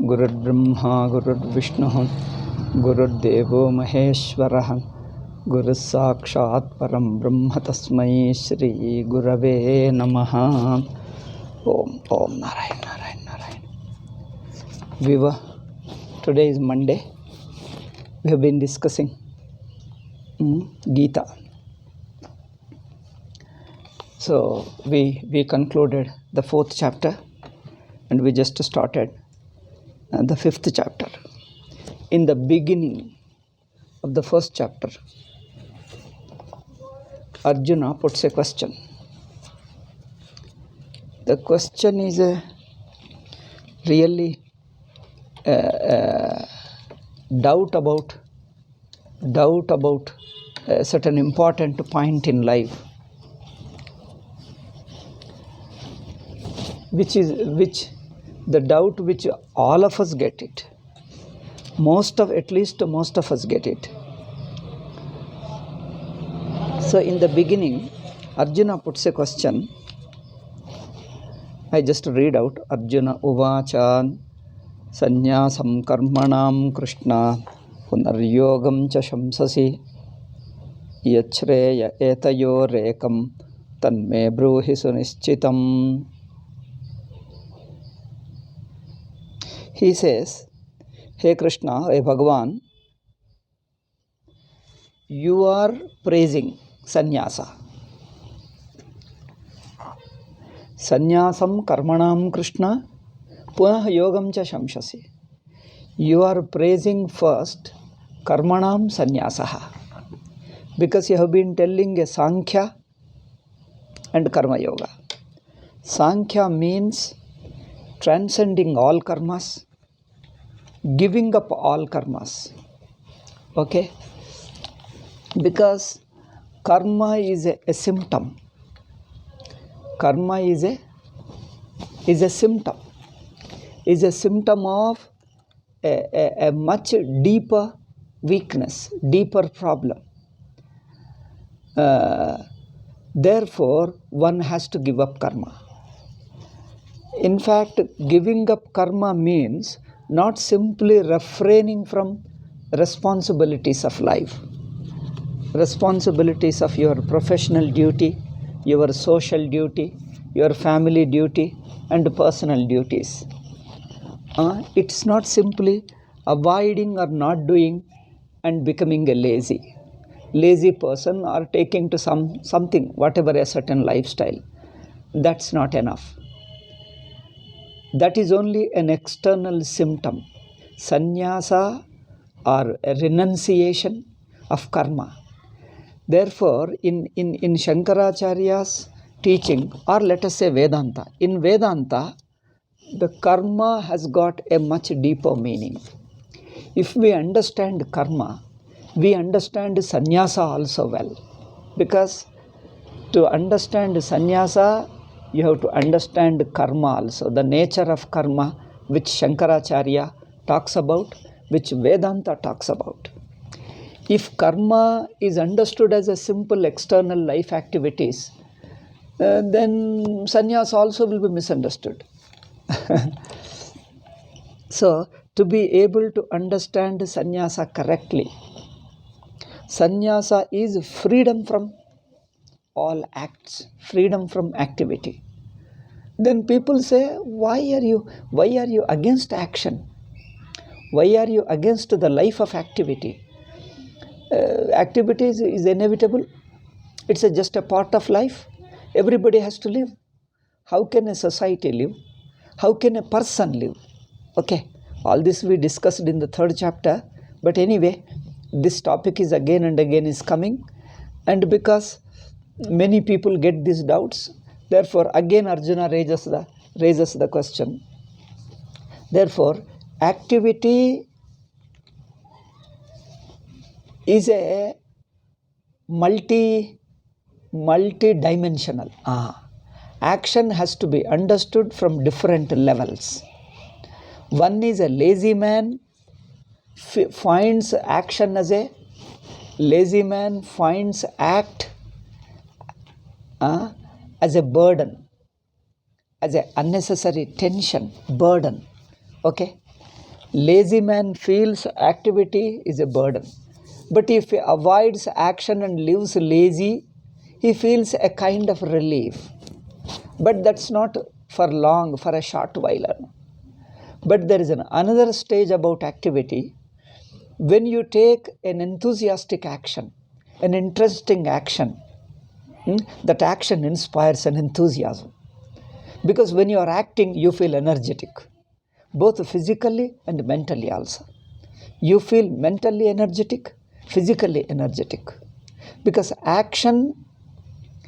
गुरुर्ब्रह्मा गुरुर्विष्णुः गुरुर्देवो महेश्वरः गुरुः साक्षात् परं ब्रह्म तस्मै श्री गुरवे नमः. ओम Narayan Narayan Narayan. Today is Monday. We have been discussing Gita. So we concluded the 4th chapter and we just started the 5th chapter. In the beginning of the 1st chapter, Arjuna puts a question. The question is really doubt about a certain important point in life, which the doubt which all of us get it. At least most of us get it. So in the beginning, Arjuna puts a question. I just read out. Arjuna uvachan sanyasam karmanam krishna punaryogam cha shamsasi yachreya etayorekam tanme bruhi sunischitam. He says, Hey Krishna, hey Bhagavan, you are praising sannyasa. Sannyasam karmanam Krishna punah yogam cha shamsasi. You are praising first karmanam sannyasaha, because you have been telling a Sankhya and Karma Yoga. Sankhya means transcending all karmas, giving up all karmas. Okay? Because karma is a symptom. Karma is a symptom. Is a symptom of a much deeper weakness, deeper problem. Therefore, one has to give up karma. In fact, giving up karma means not simply refraining from responsibilities of life, responsibilities of your professional duty, your social duty, your family duty, and personal duties. It's not simply avoiding or not doing and becoming a lazy person or taking to something, whatever a certain lifestyle. That's not enough. That is only an external symptom. Sannyasa or a renunciation of karma. Therefore, in Shankaracharya's teaching, or let us say Vedanta, in Vedanta, the karma has got a much deeper meaning. If we understand karma, we understand sannyasa also well. Because to understand sannyasa, you have to understand karma also, the nature of karma, which Shankaracharya talks about, which Vedanta talks about. If karma is understood as a simple external life activities, then sannyasa also will be misunderstood. So, to be able to understand sannyasa correctly, sannyasa is freedom from all acts, freedom from activity. Then people say, why are you against action? Why are you against the life of activity? Activity is inevitable. It's just a part of life. Everybody has to live. How can a society live? How can a person live? Okay, all this we discussed in the 3rd chapter. But anyway, this topic is again and again is coming. And because many people get these doubts, therefore again Arjuna raises the question. Therefore, activity is a multi-dimensional. Action has to be understood from different levels. One is a lazy man finds action as a lazy man finds act as a burden, as an unnecessary tension, burden. Okay? Lazy man feels activity is a burden. But if he avoids action and lives lazy, he feels a kind of relief. But that's not for long, for a short while. But there is another stage about activity. When you take an enthusiastic action, an interesting action, that action inspires an enthusiasm. Because when you are acting, you feel energetic, both physically and mentally also. You feel mentally energetic, physically energetic. Because action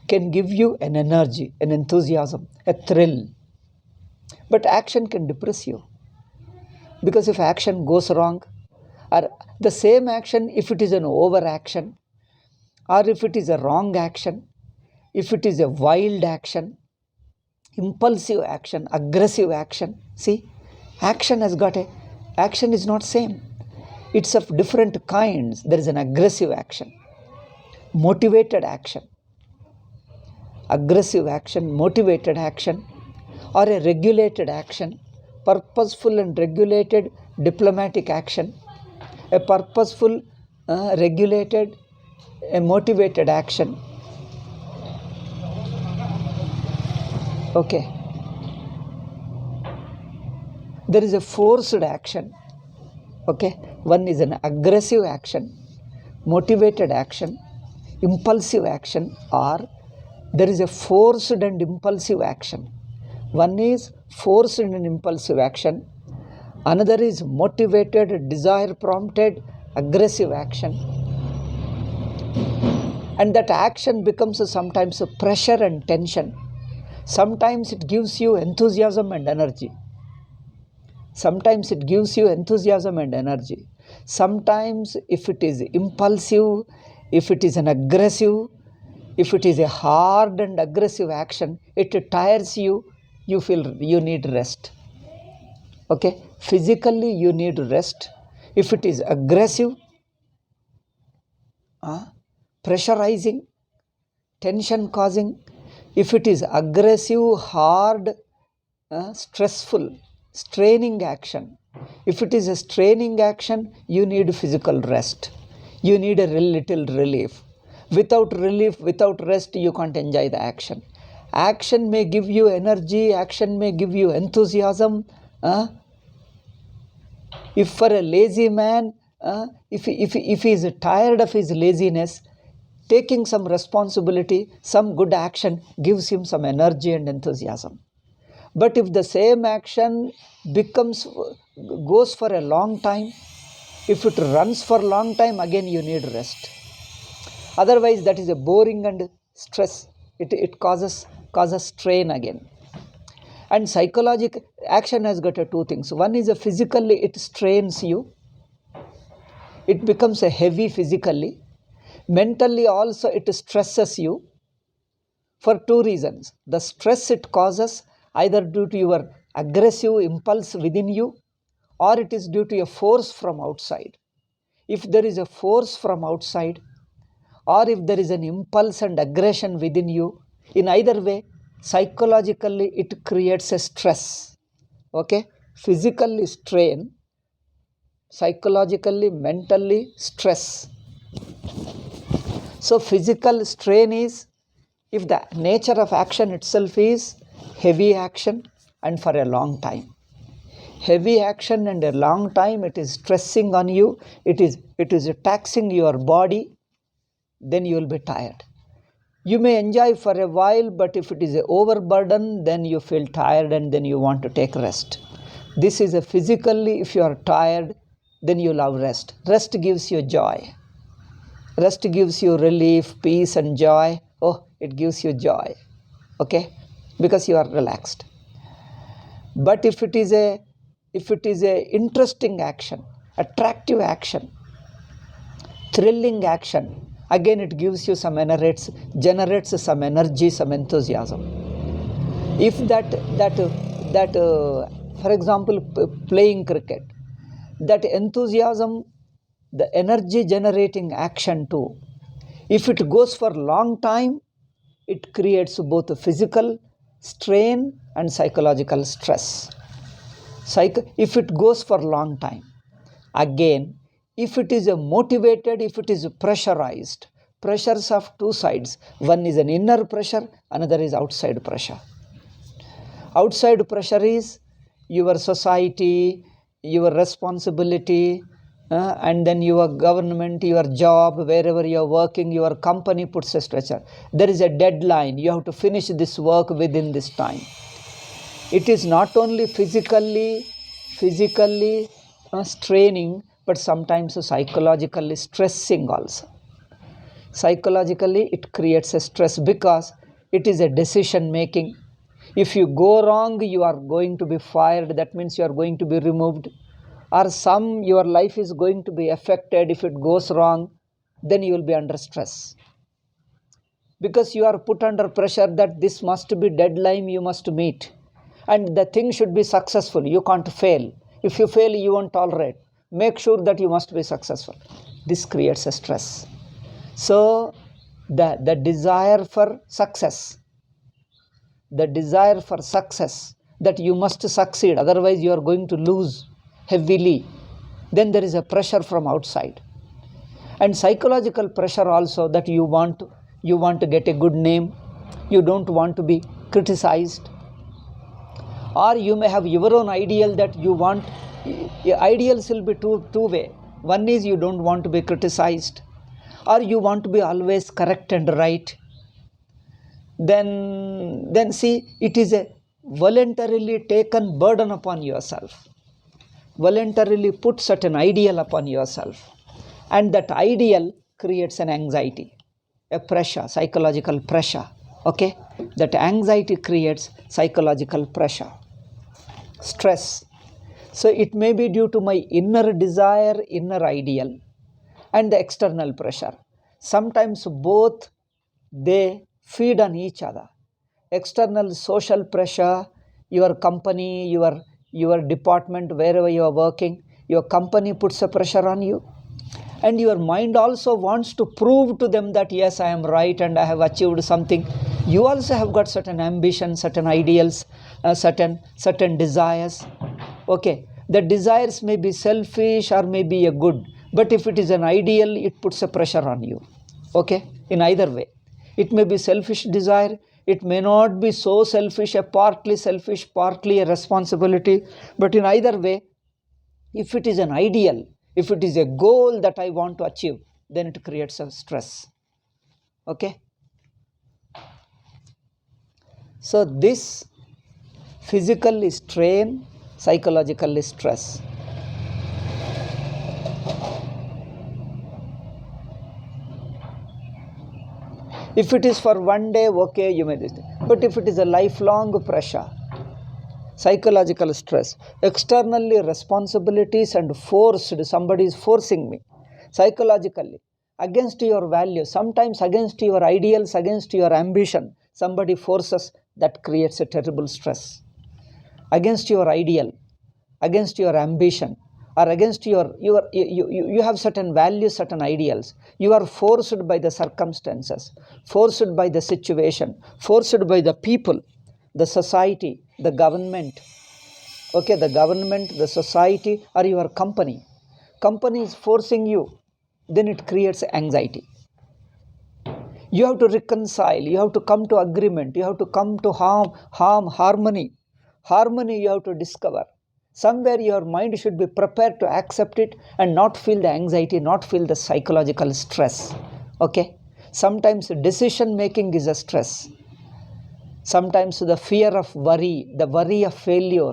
can give you an energy, an enthusiasm, a thrill. But action can depress you. Because if action goes wrong, or the same action, if it is an overaction, or if it is a wrong action, if it is a wild action, impulsive action, aggressive action, see, action is not same. It's of different kinds. There is an aggressive action, motivated action, aggressive action, motivated action, or a regulated action, purposeful and regulated diplomatic action, a purposeful, regulated, a motivated action. Okay. There is a forced action. Okay. One is an aggressive action, motivated action, impulsive action, or there is a forced and impulsive action. One is forced and impulsive action. Another is motivated, desire prompted, aggressive action. And that action becomes sometimes a pressure and tension. Sometimes it gives you enthusiasm and energy. Sometimes it gives you enthusiasm and energy. Sometimes if it is impulsive, if it is an aggressive, if it is a hard and aggressive action, it tires you, you feel you need rest. Okay, physically you need rest. If it is aggressive, pressurizing, tension causing, if it is aggressive, hard, stressful, straining action, if it is a straining action, you need physical rest. You need a little relief. Without relief, without rest, you can't enjoy the action. Action may give you energy, action may give you enthusiasm. If for a lazy man, if he is tired of his laziness, taking some responsibility, some good action gives him some energy and enthusiasm. But if the same action goes for a long time, if it runs for a long time, again you need rest. Otherwise, that is a boring and stress. It causes strain again. And psychological action has got two things. One is physically, it strains you. It becomes a heavy physically. Mentally also, it stresses you for two reasons. The stress it causes either due to your aggressive impulse within you, or it is due to a force from outside. If there is a force from outside, or if there is an impulse and aggression within you, in either way, psychologically it creates a stress. Okay, physically strain, psychologically, mentally stress. So physical strain is if the nature of action itself is heavy action and for a long time. Heavy action and a long time, it is stressing on you, it is taxing your body, then you will be tired. You may enjoy for a while, but if it is an overburden, then you feel tired and then you want to take rest. This is a physically, if you are tired, then you love rest. Rest gives you joy. Rest gives you relief, peace and joy. Oh, it gives you joy. Okay? Because you are relaxed. But if it is a interesting action, attractive action, thrilling action, again it gives you generates some energy, some enthusiasm. If that for example, playing cricket, that enthusiasm, the energy generating action too, if it goes for a long time, it creates both a physical strain and psychological stress. If it goes for long time, again, if it is a motivated, if it is pressurized, pressures of two sides. One is an inner pressure, another is outside pressure. Outside pressure is your society, your responsibility, and then your government, your job, wherever you are working, your company puts a structure. There is a deadline. You have to finish this work within this time. It is not only physically straining, but sometimes psychologically stressing also. Psychologically, it creates a stress because it is a decision making. If you go wrong, you are going to be fired. That means you are going to be removed. Or your life is going to be affected. If it goes wrong, then you will be under stress. Because you are put under pressure that this must be deadline you must meet. And the thing should be successful. You can't fail. If you fail, you won't tolerate. Make sure that you must be successful. This creates a stress. So, the desire for success, that you must succeed, otherwise you are going to lose heavily. Then there is a pressure from outside. And psychological pressure also, that you want to get a good name. You don't want to be criticized. Or you may have your own ideal that you want. Ideals will be two way. One is you don't want to be criticized, or you want to be always correct and right. Then see, it is a voluntarily taken burden upon yourself. Voluntarily put certain ideal upon yourself. And that ideal creates an anxiety, a pressure, psychological pressure. Okay? That anxiety creates psychological pressure, stress. So it may be due to my inner desire, inner ideal, and the external pressure. Sometimes both, they feed on each other. External social pressure, your company, your department, wherever you are working, your company puts a pressure on you. And your mind also wants to prove to them that yes, I am right and I have achieved something. You also have got certain ambitions, certain ideals, certain desires. Okay, the desires may be selfish or may be a good, but if it is an ideal, it puts a pressure on you. Okay, in either way. It may be selfish desire, it may not be so selfish, partly a responsibility, but in either way, if it is an ideal, if it is a goal that I want to achieve, then it creates a stress. Okay? So this physical strain, psychological stress. If it is for one day, okay, you may do it. But if it is a lifelong pressure, psychological stress, externally responsibilities and forced, somebody is forcing me, psychologically, against your values, sometimes against your ideals, against your ambition, somebody forces, that creates a terrible stress. Against your ideal, against your ambition, or against you have certain values, certain ideals. You are forced by the circumstances, forced by the situation, forced by the people, the society, the government. Okay, the government, the society, or your company. Company is forcing you, then it creates anxiety. You have to reconcile, you have to come to agreement, you have to come to harmony. Harmony you have to discover. Somewhere your mind should be prepared to accept it and not feel the anxiety, not feel the psychological stress. Okay? Sometimes decision making is a stress. Sometimes the fear of worry, the worry of failure,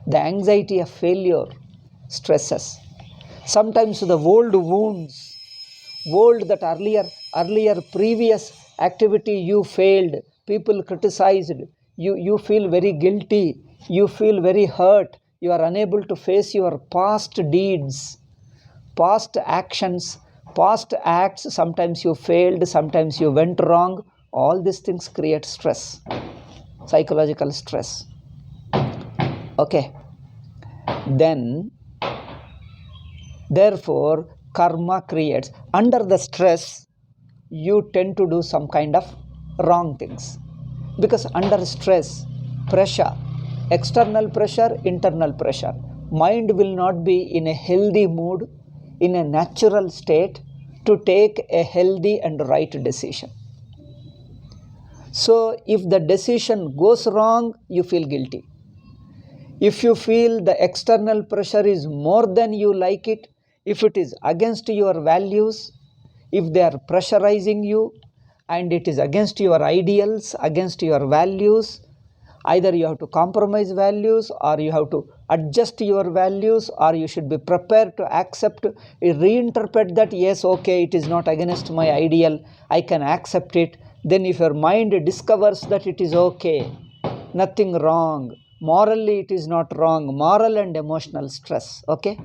the anxiety of failure stresses. Sometimes the old wounds, that earlier previous activity you failed, people criticized, you feel very guilty, you feel very hurt, you are unable to face your past deeds, past actions, past acts. Sometimes you failed, sometimes you went wrong. All these things create stress, psychological stress. Okay. Then, therefore, karma creates. Under the stress, you tend to do some kind of wrong things. Because under stress, pressure, external pressure, internal pressure. Mind will not be in a healthy mood, in a natural state to take a healthy and right decision. So if the decision goes wrong, you feel guilty. If you feel the external pressure is more than you like it, if it is against your values, if they are pressurizing you and it is against your ideals, against your values, either you have to compromise values or you have to adjust your values, or you should be prepared to accept, reinterpret that, yes, okay, it is not against my ideal, I can accept it. Then if your mind discovers that it is okay, nothing wrong, morally it is not wrong, moral and emotional stress, okay?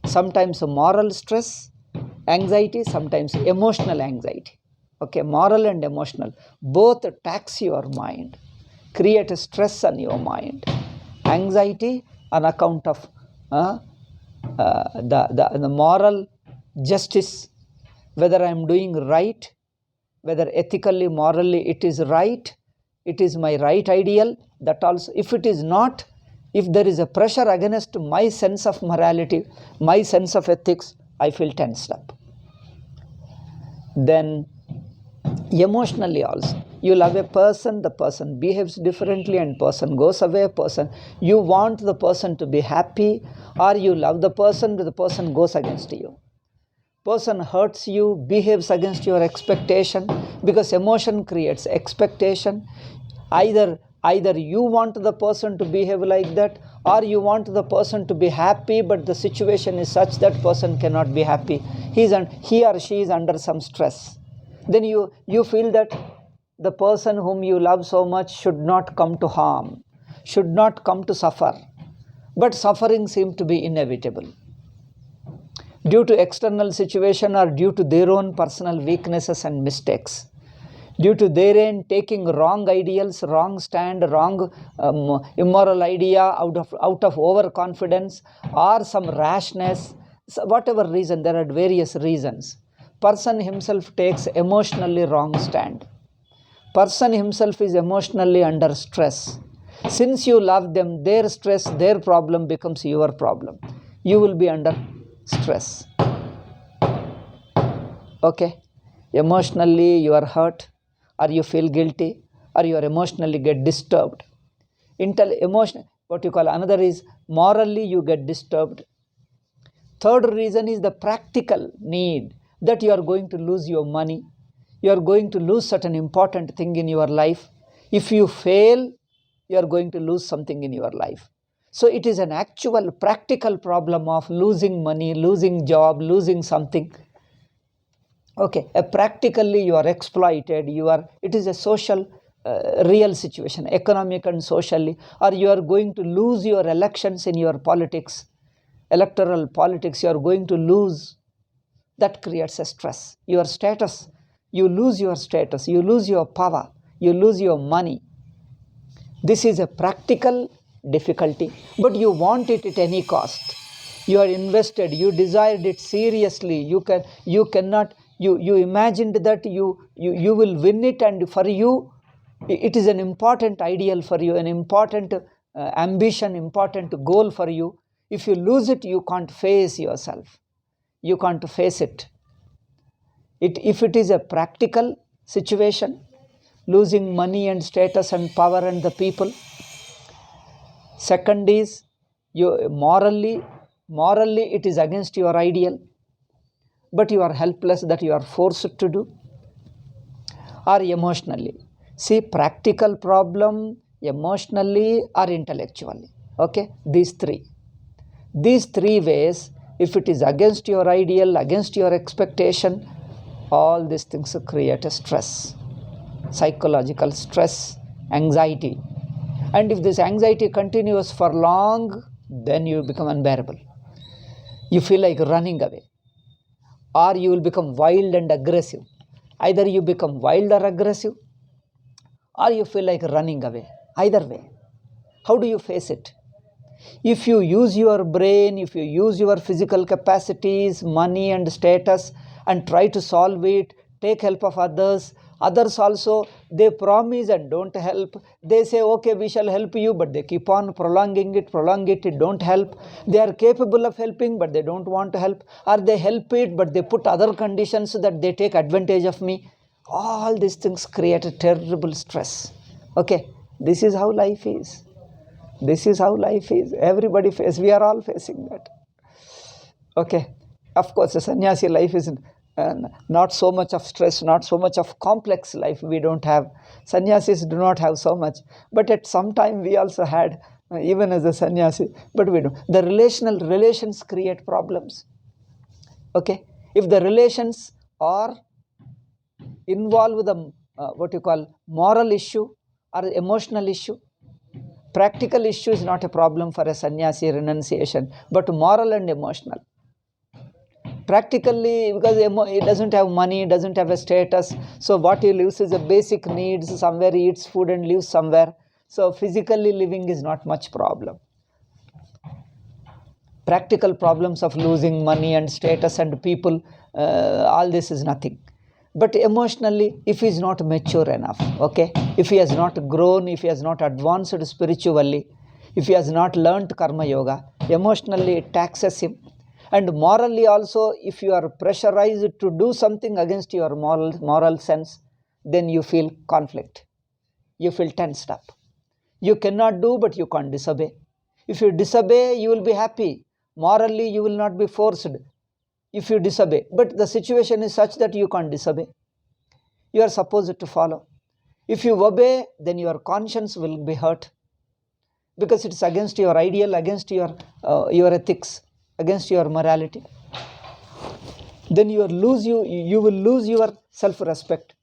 Sometimes moral stress, anxiety, sometimes emotional anxiety, okay? Moral and emotional, both tax your mind, create a stress on your mind. Anxiety on account of the moral justice, whether I am doing right, whether ethically, morally it is right, it is my right ideal, that also. If it is not, if there is a pressure against my sense of morality, my sense of ethics, I feel tensed up. Then emotionally also, you love a person, the person behaves differently and person goes away, you want the person to be happy, or you love the person goes against you. Person hurts you, behaves against your expectation, because emotion creates expectation. Either you want the person to behave like that, or you want the person to be happy, but the situation is such that person cannot be happy. He or she is under some stress. Then you feel that the person whom you love so much should not come to harm, should not come to suffer. But suffering seems to be inevitable, due to external situation or due to their own personal weaknesses and mistakes, due to their own taking wrong ideals, wrong stand, wrong immoral idea out of overconfidence or some rashness, whatever reason, there are various reasons. Person himself takes emotionally wrong stand. Person himself is emotionally under stress. Since you love them, their stress, their problem becomes your problem. You will be under stress. Okay? Emotionally you are hurt, or you feel guilty, or you are emotionally get disturbed. What you call another is morally you get disturbed. Third reason is the practical need, that you are going to lose your money, you are going to lose certain important thing in your life. If you fail, you are going to lose something in your life. So it is an actual practical problem of losing money, losing job, losing something. Okay, practically you are exploited, it is a social real situation, economic and socially, or you are going to lose your elections in your politics, electoral politics, you are going to lose. That creates a stress. Your status, you lose your status, you lose your power, you lose your money. This is a practical difficulty, but you want it at any cost. You are invested, you desired it seriously, you imagined that you will win it, and for you it is an important ideal for you, an important ambition, important goal for you. If you lose it, you can't face yourself, you can't face it. If it is a practical situation, losing money and status and power and the people. Second is, you morally it is against your ideal, but you are helpless, that you are forced to do. Or emotionally, see, practical problem, emotionally or intellectually. Okay, these three ways, if it is against your ideal, against your expectation, all these things create a stress, psychological stress, anxiety. And if this anxiety continues for long, then you become unbearable. You feel like running away, or you will become wild and aggressive. Either you become wild or aggressive, or you feel like running away. Either way, how do you face it? If you use your brain, if you use your physical capacities, money and status, and try to solve it, take help of others, Others also, they promise and don't help. They say, okay, we shall help you, but they keep on prolonging it, it don't help. They are capable of helping, but they don't want to help. Or they help it, but they put other conditions that they take advantage of me. All these things create a terrible stress. Okay, this is how life is. This is how life is. Everybody faces, we are all facing that. Okay, of course, the sannyasi life is not so much of stress, not so much of complex life we don't have. Sannyasis do not have so much. But at some time we also had, even as a sannyasi, but we don't. The relations create problems. Okay, if the relations are involve the what you call moral issue or emotional issue, practical issue is not a problem for a sannyasi renunciation, but moral and emotional. Practically, because it doesn't have money, doesn't have a status, so what he lives is a basic needs. Somewhere he eats food and lives somewhere. So physically living is not much problem. Practical problems of losing money and status and people, all this is nothing. But emotionally, if he is not mature enough, okay, if he has not grown, if he has not advanced spiritually, if he has not learnt karma yoga, emotionally it taxes him. And morally also, if you are pressurized to do something against your moral sense, then you feel conflict. You feel tensed up. You cannot do, but you can't disobey. If you disobey, you will be happy. Morally, you will not be forced if you disobey. But the situation is such that you can't disobey. You are supposed to follow. If you obey, then your conscience will be hurt, because it's against your ideal, against your ethics, against your morality. Then you will lose your self-respect.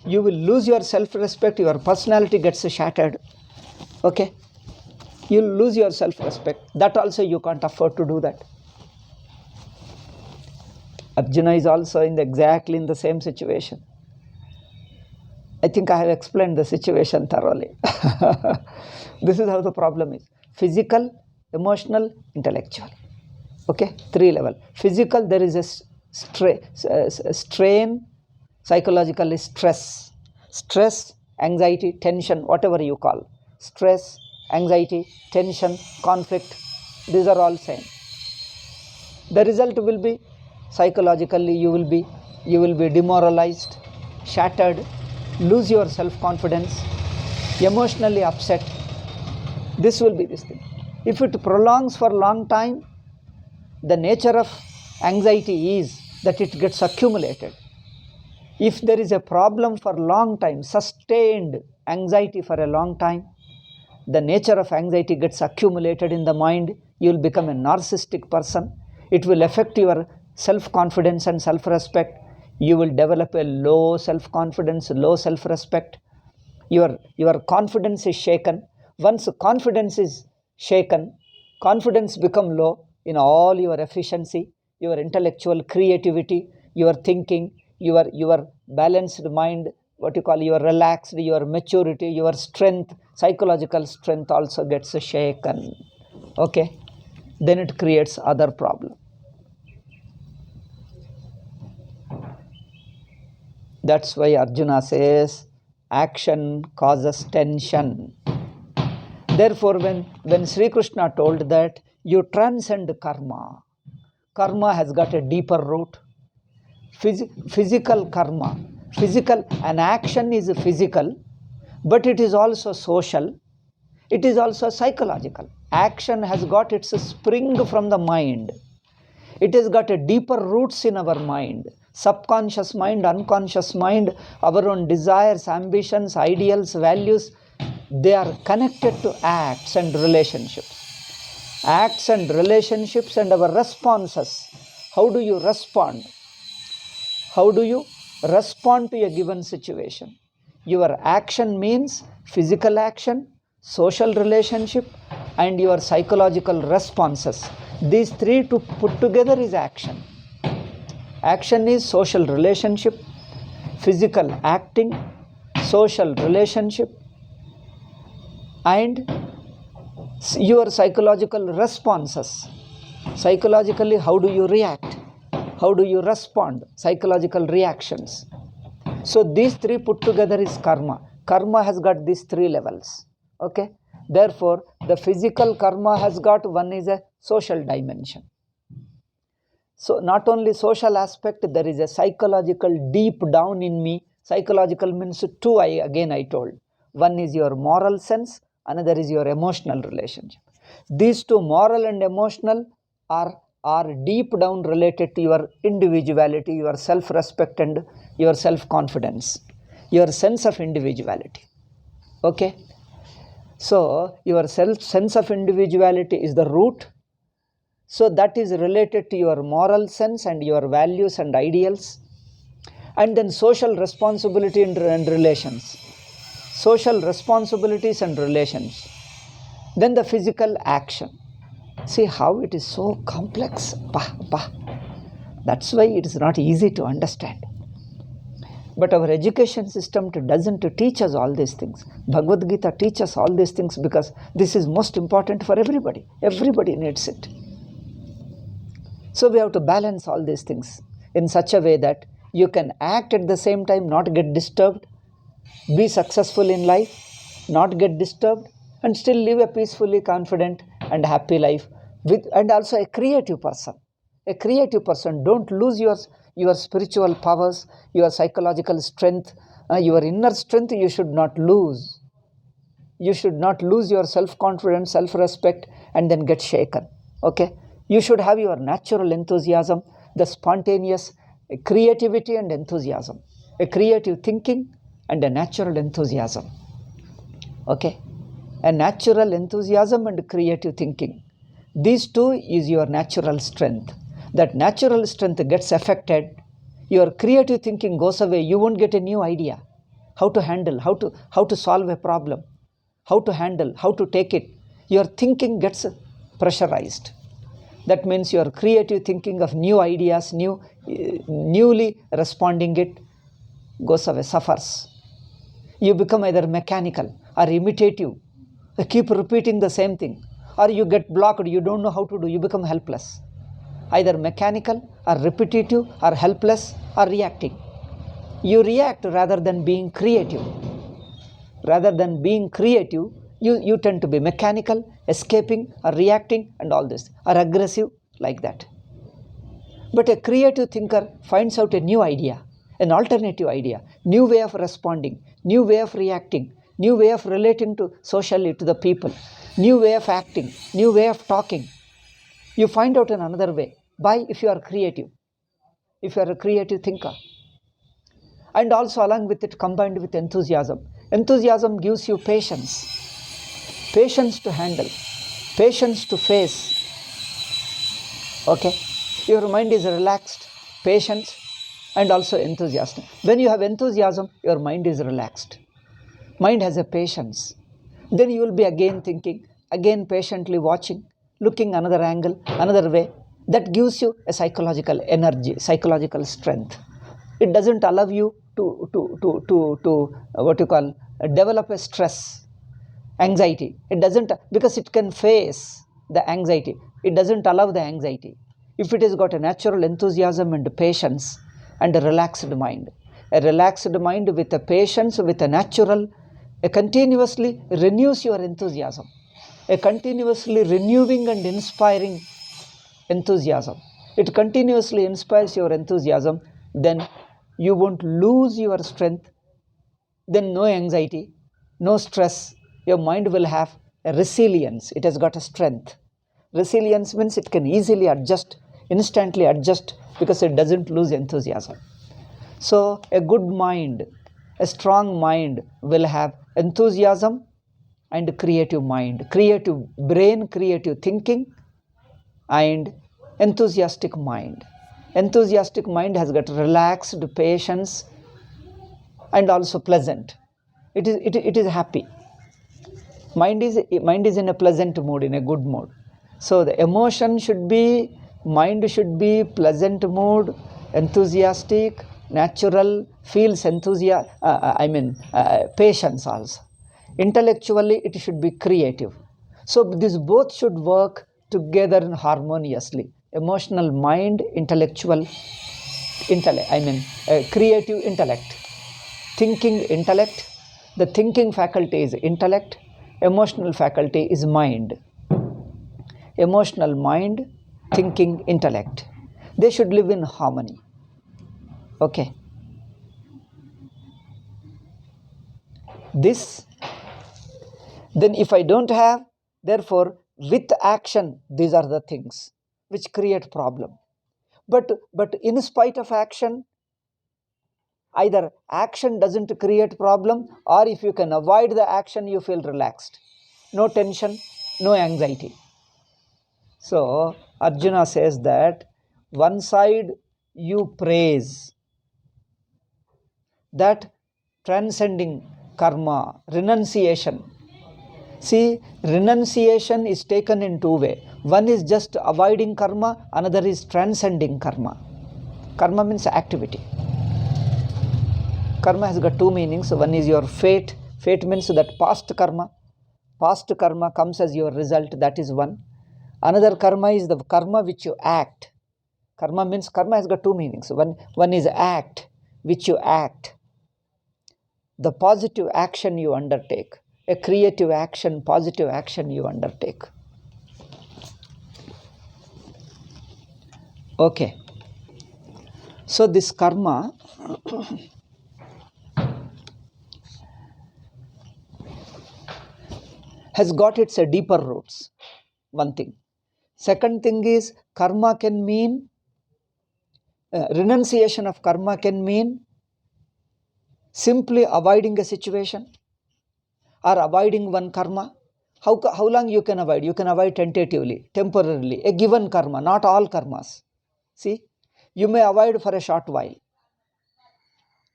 You will lose your self-respect. Your personality gets shattered. Okay, you will lose your self-respect. That also you can't afford to do that. Arjuna is also exactly in the same situation. I think I have explained the situation thoroughly. This is how the problem is: physical, emotional, intellectual. Okay, 3 level. Physical, there is a strain, psychologically stress, anxiety, tension, whatever you call. Stress, anxiety, tension, conflict, these are all same. The result will be psychologically you will be demoralized, shattered, lose your self-confidence, emotionally upset. This will be this thing. If it prolongs for a long time, the nature of anxiety is that it gets accumulated. If there is a problem for a long time, sustained anxiety for a long time, the nature of anxiety gets accumulated in the mind. You will become a narcissistic person. It will affect your self-confidence and self-respect. You will develop a low self-confidence, low self-respect. Your confidence is shaken. Once confidence is shaken, confidence becomes low in all your efficiency, your intellectual creativity, your thinking, your balanced mind, what you call your relaxed, your maturity, your strength, psychological strength also gets shaken. Okay, then it creates other problem. That's why Arjuna says action causes tension. Therefore, when Sri Krishna told that you transcend karma, karma has got a deeper root. Physical karma, an action is physical, but it is also social, it is also psychological. Action has got its spring from the mind. It has got a deeper roots in our mind, subconscious mind, unconscious mind, our own desires, ambitions, ideals, values. They are connected to acts and relationships. Acts and relationships and our responses. How do you respond? How do you respond to a given situation? Your action means physical action, social relationship, and your psychological responses. These 3 to put together is action. Action is social relationship, physical acting, social relationship, and your psychological responses. Psychologically, how do you react? How do you respond? Psychological reactions. So these three put together is karma. Karma has got these three levels. Okay. Therefore, the physical karma has got, one is a social dimension. So not only social aspect, there is a psychological deep down in me. Psychological means two, I told. One is your moral sense, another is your emotional relationship. These two, moral and emotional, are deep down related to your individuality, your self-respect and your self-confidence, your sense of individuality. Okay. So your sense of individuality is the root. So that is related to your moral sense and your values and ideals. And then social responsibility and relations. Social responsibilities and relations. Then the physical action. See how it is so complex. That's why it is not easy to understand. But our education system doesn't teach us all these things. Bhagavad Gita teaches all these things because this is most important for everybody. Everybody needs it. So we have to balance all these things in such a way that you can act at the same time, not get disturbed, be successful in life, not get disturbed, and still live a peacefully confident and happy life and also a creative person. A creative person, don't lose your spiritual powers, your psychological strength, your inner strength you should not lose. You should not lose your self-confidence, self-respect and then get shaken. Okay? You should have your natural enthusiasm, the spontaneous creativity and enthusiasm, a creative thinking and a natural enthusiasm. Okay? A natural enthusiasm and creative thinking. These two is your natural strength. That natural strength gets affected, your creative thinking goes away, you won't get a new idea. How to handle, how to solve a problem, how to handle, how to take it. Your thinking gets pressurized. That means your creative thinking of new ideas, newly responding it goes away, suffers. You become either mechanical or imitative. You keep repeating the same thing. Or you get blocked, you don't know how to do, you become helpless. Either mechanical or repetitive or helpless or reacting. You react rather than being creative. Rather than being creative, you tend to be mechanical, escaping or reacting and all this, or aggressive like that. But a creative thinker finds out a new idea, an alternative idea, new way of responding, new way of reacting, new way of relating to socially to the people, new way of acting, new way of talking. You find out in another way. By if you are creative, if you are a creative thinker. And also along with it, combined with enthusiasm. Enthusiasm gives you patience. Patience to handle. Patience to face. Okay? Your mind is relaxed, patience, and also enthusiastic. When you have enthusiasm, your mind is relaxed. Mind has a patience. Then you will be again thinking, again patiently watching, looking another angle, another way. That gives you a psychological energy, psychological strength. It doesn't allow you to what you call, develop a stress, anxiety. It doesn't, because it can face the anxiety. It doesn't allow the anxiety. If it has got a natural enthusiasm and patience and a relaxed mind with a patience, with a natural, a continuously renews your enthusiasm, a continuously renewing and inspiring enthusiasm. It continuously inspires your enthusiasm, then you won't lose your strength, then no anxiety, no stress. Your mind will have a resilience. It has got a strength. Resilience means it can easily adjust, instantly adjust, because it doesn't lose enthusiasm. So a good mind, a strong mind will have enthusiasm and creative mind, creative brain, creative thinking, and enthusiastic mind. Enthusiastic mind has got relaxed patience and also pleasant. It is happy. Mind is in a pleasant mood, in a good mood. So the emotion should be, mind should be pleasant mood, enthusiastic, natural, feels patience also. Intellectually, it should be creative. So these both should work together harmoniously. Emotional mind, intellectual intellect, creative intellect. thinking intellect. The thinking faculty is intellect. Emotional faculty is mind. Emotional mind, thinking intellect. They should live in harmony. Okay. This, then if I don't have, therefore with action, these are the things which create problem. But in spite of action, either action doesn't create problem, or if you can avoid the action, you feel relaxed. No tension, no anxiety. So Arjuna says that one side you praise, that transcending karma, renunciation. See, renunciation is taken in two ways. One is just avoiding karma, another is transcending karma. Karma means activity. Karma has got two meanings. One is your fate. Fate means that past karma. Past karma comes as your result, that is one. Another karma is the karma which you act. Karma means, karma has got two meanings. One is act, which you act. The positive action you undertake. A creative action, positive action you undertake. Okay. So this karma has got its deeper roots. One thing. Second thing is, karma can mean, renunciation of karma can mean simply avoiding a situation or avoiding one karma. How long you can avoid? You can avoid tentatively, temporarily, a given karma, not all karmas. See, you may avoid for a short while,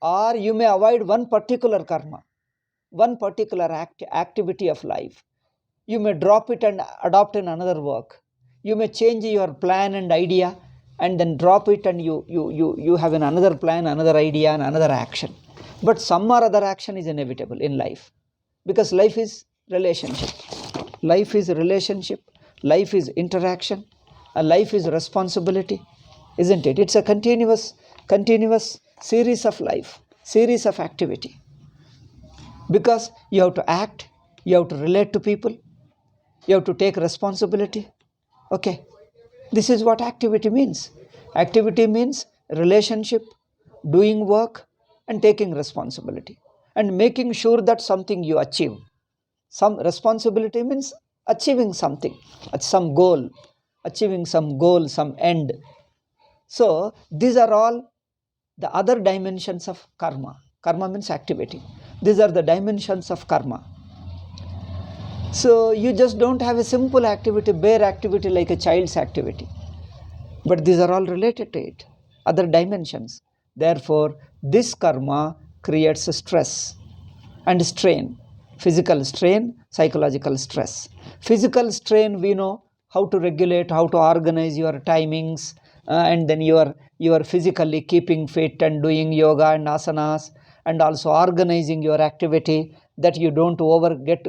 or you may avoid one particular karma, one particular activity of life. You may drop it and adopt in another work. You may change your plan and idea and then drop it, and you have another plan, another idea, and another action. But some or other action is inevitable in life, because life is relationship. Life is relationship. Life is interaction. And life is responsibility, isn't it? It's a continuous series of life, series of activity. Because you have to act, you have to relate to people, you have to take responsibility. Okay. This is what activity means. Activity means relationship, doing work, and taking responsibility, and making sure that something you achieve. Some responsibility means achieving something, some goal, achieving some goal, some end. So these are all the other dimensions of karma. Karma means activity. These are the dimensions of karma. So you just don't have a simple activity, bare activity like a child's activity. But these are all related to it, other dimensions. Therefore, this karma creates stress and strain. Physical strain, psychological stress. Physical strain, we know how to regulate, how to organize your timings, and then you are physically keeping fit and doing yoga and asanas, and also organizing your activity, that you don't get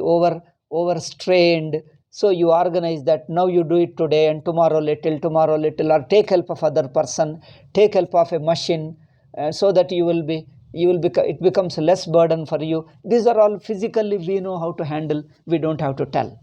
overstrained. So you organize that now you do it today and tomorrow little, or take help of other person, take help of a machine, so that it becomes less burden for you. These are all physically we know how to handle, we don't have to tell.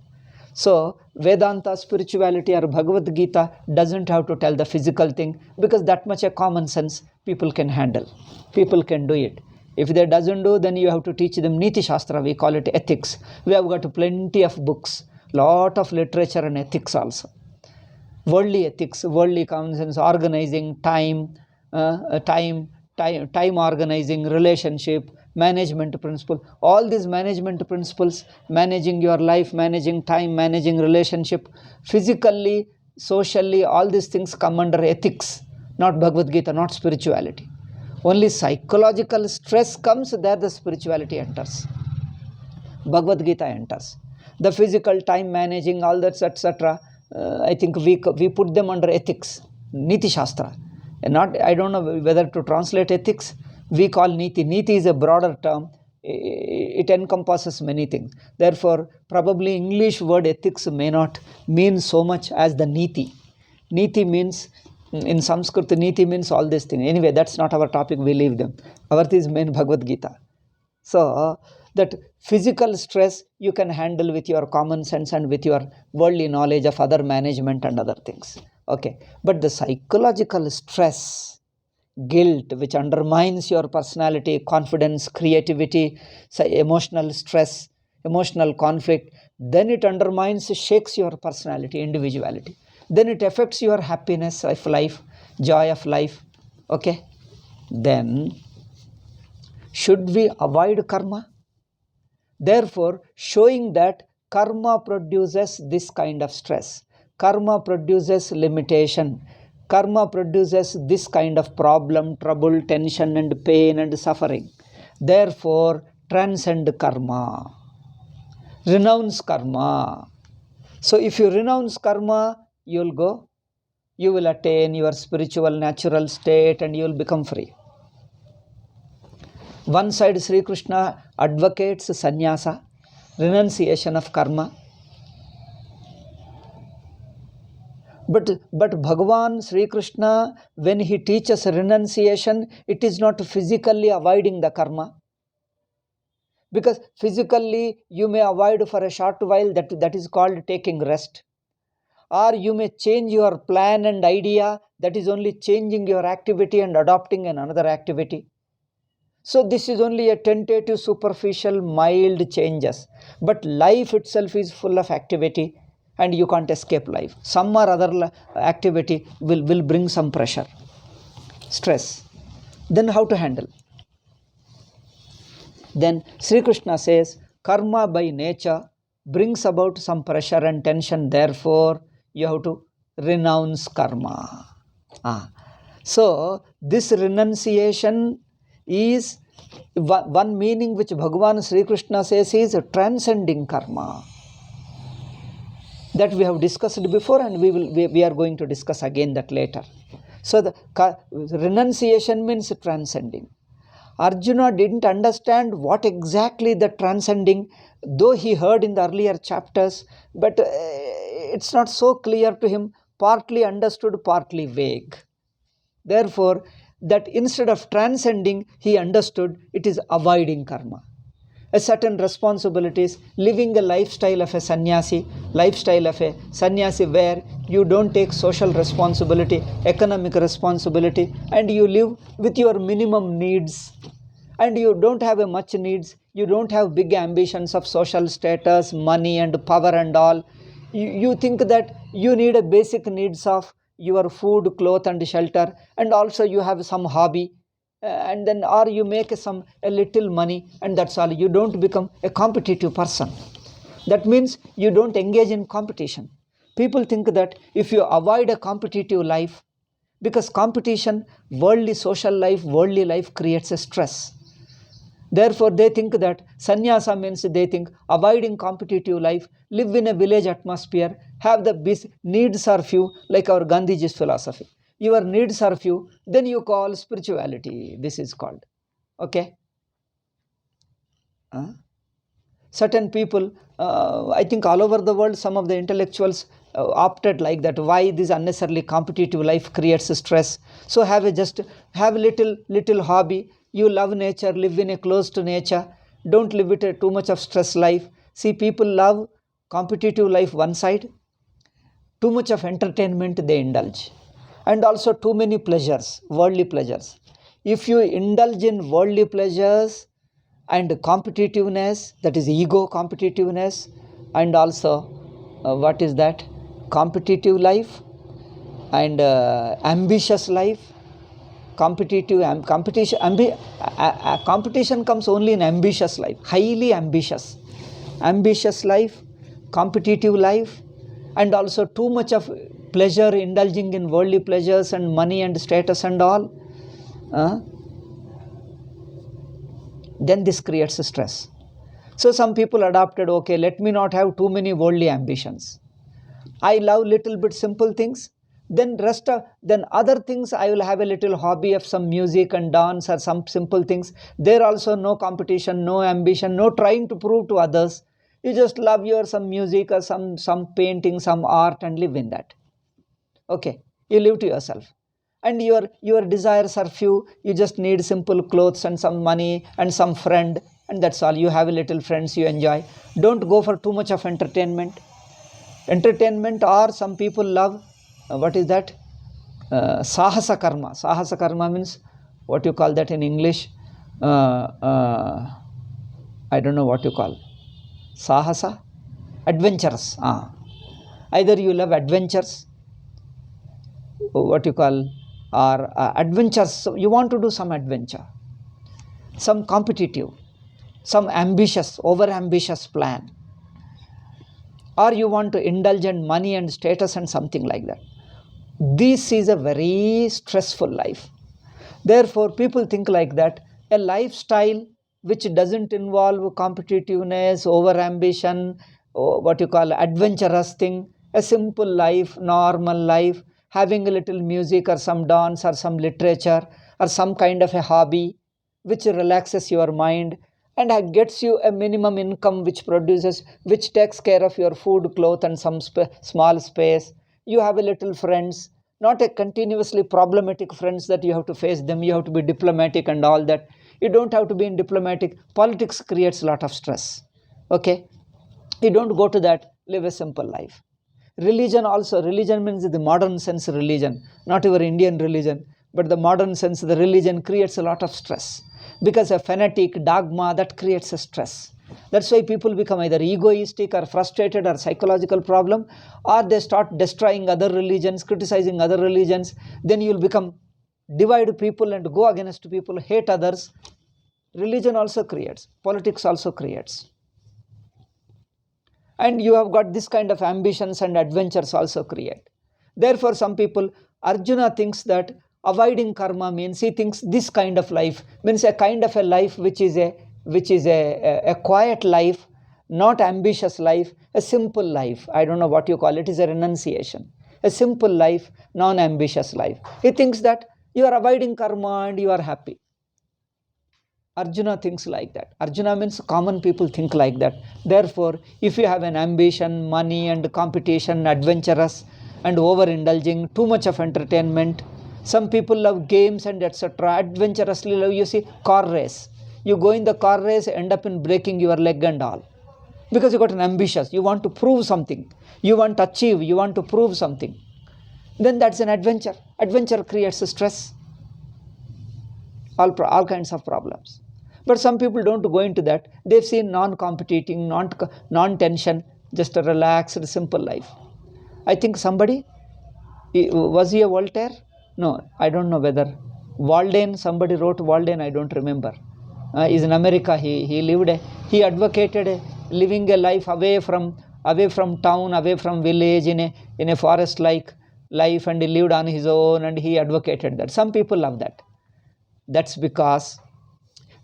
So Vedanta, spirituality, or Bhagavad Gita doesn't have to tell the physical thing, because that much a common sense people can handle, people can do it. If they doesn't do, then you have to teach them Niti Shastra, we call it ethics. We have got plenty of books, lot of literature and ethics also. Worldly ethics, worldly common sense, organizing time, time organizing, relationship, management principle. All these management principles, managing your life, managing time, managing relationship, physically, socially, all these things come under ethics, not Bhagavad Gita, not spirituality. Only psychological stress comes, there the spirituality enters, Bhagavad Gita enters. The physical time managing, all that, etc. I think we put them under ethics, Niti Shastra. And not, I don't know whether to translate ethics, we call Niti. Niti is a broader term, it encompasses many things. Therefore, probably English word ethics may not mean so much as the Niti. Niti means, in Sanskrit, Niti means all these things. Anyway, that's not our topic, we leave them. Our is main Bhagavad Gita. So that physical stress you can handle with your common sense and with your worldly knowledge of other management and other things. Okay, but the psychological stress, guilt, which undermines your personality, confidence, creativity, emotional stress, emotional conflict, then it undermines, shakes your personality, individuality. Then it affects your happiness of life, joy of life. Okay, then should we avoid karma? Therefore, showing that karma produces this kind of stress, karma produces limitation, karma produces this kind of problem, trouble, tension, and pain and suffering. Therefore, transcend karma, renounce karma. So, if you renounce karma, you will attain your spiritual natural state and you will become free. One side, Sri Krishna advocates sannyasa, renunciation of karma. But Bhagavan Sri Krishna, when he teaches renunciation, it is not physically avoiding the karma. Because physically you may avoid for a short while, that is called taking rest. Or you may change your plan and idea, that is only changing your activity and adopting another activity. So this is only a tentative, superficial, mild changes. But life itself is full of activity and you can't escape life. Some or other activity will bring some pressure, stress. Then how to handle? Then Sri Krishna says, karma by nature brings about some pressure and tension. Therefore, you have to renounce karma. So this renunciation is one meaning which Bhagavan Sri Krishna says is transcending karma. That we have discussed before and we are going to discuss again that later. So the renunciation means transcending. Arjuna didn't understand what exactly the transcending, though he heard in the earlier chapters, but it's not so clear to him, partly understood, partly vague. Therefore, that instead of transcending, he understood it is avoiding karma. A certain responsibilities, living a lifestyle of a sannyasi, where you don't take social responsibility, economic responsibility, and you live with your minimum needs, and you don't have a much needs, you don't have big ambitions of social status, money and power and all. You think that you need a basic needs of your food, cloth and shelter, and also you have some hobby, and then or you make a little money, and that's all. You don't become a competitive person. That means you don't engage in competition. People think that if you avoid a competitive life, because competition, worldly social life, worldly life creates a stress. Therefore, they think that sannyasa means, they think avoiding competitive life, live in a village atmosphere, have the basic needs are few, like our Gandhiji's philosophy. Your needs are few, then you call spirituality. This is called. Okay? Certain people, I think all over the world, some of the intellectuals opted like that. Why this unnecessarily competitive life creates stress? So have little hobby. You love nature, live in a close to nature. Don't live with too much of stress life. See, people love competitive life one side. Too much of entertainment they indulge. And also too many pleasures, worldly pleasures. If you indulge in worldly pleasures and competitiveness, that is ego competitiveness, and also what is that? Competitive life and ambitious life. Competition comes only in ambitious life, highly ambitious life, competitive life, and also too much of pleasure, indulging in worldly pleasures and money and status and all, then this creates stress. So some people adopted, okay, let me not have too many worldly ambitions. I love little bit simple things. Then other things, I will have a little hobby of some music and dance or some simple things. There also no competition, no ambition, no trying to prove to others. You just love your some music or some painting, some art, and live in that. Okay, you live to yourself. And your desires are few. You just need simple clothes and some money and some friend, and that's all. You have a little friends, you enjoy. Don't go for too much of entertainment. Entertainment, or some people love, what is that? Sahasa karma. Sahasa karma means, what you call that in English? I don't know what you call. Sahasa? Adventurous. Either you love adventures, what you call, or adventures. So you want to do some adventure, some competitive, some ambitious, over ambitious plan, or you want to indulge in money and status and something like that. This is a very stressful life. Therefore, people think like that. A lifestyle which doesn't involve competitiveness, over ambition, what you call adventurous thing, a simple life, normal life, having a little music or some dance or some literature or some kind of a hobby which relaxes your mind and gets you a minimum income, which takes care of your food, cloth and some small space. You have a little friends, not a continuously problematic friends that you have to face them, you have to be diplomatic and all that. You don't have to be in diplomatic. Politics creates a lot of stress. Okay, you don't go to that. Live a simple life. Religion also. Religion means the modern sense religion, not your Indian religion, but the modern sense. The religion creates a lot of stress because a fanatic dogma that creates a stress. That's why people become either egoistic or frustrated or psychological problem, or they start destroying other religions, criticizing other religions. Then you will become divide people and go against people, hate others. Religion also creates, politics also creates. And you have got this kind of ambitions and adventures also create. Therefore, some people, Arjuna thinks that avoiding karma means, he thinks this kind of life means a kind of a life which is a quiet life, not ambitious life, a simple life. I don't know what you call it, is a renunciation. A simple life, non-ambitious life. He thinks that you are avoiding karma and you are happy. Arjuna thinks like that. Arjuna means common people think like that. Therefore, if you have an ambition, money and competition, adventurous and overindulging, too much of entertainment, some people love games and etc. Adventurously love, you see, car race. You go in the car race, end up in breaking your leg and all. Because you got an ambitious, you want to prove something. You want to achieve, you want to prove something. Then that's an adventure. Adventure creates stress. All kinds of problems. But some people don't go into that. They've seen non-competing, non-tension, just a relaxed, simple life. I think somebody, was he a Voltaire? No, I don't know whether. Walden, somebody wrote Walden, I don't remember. He's in America. He lived, he advocated living a life away from town, away from village, in a forest-like life, and he lived on his own, and he advocated that. Some people love that. That's because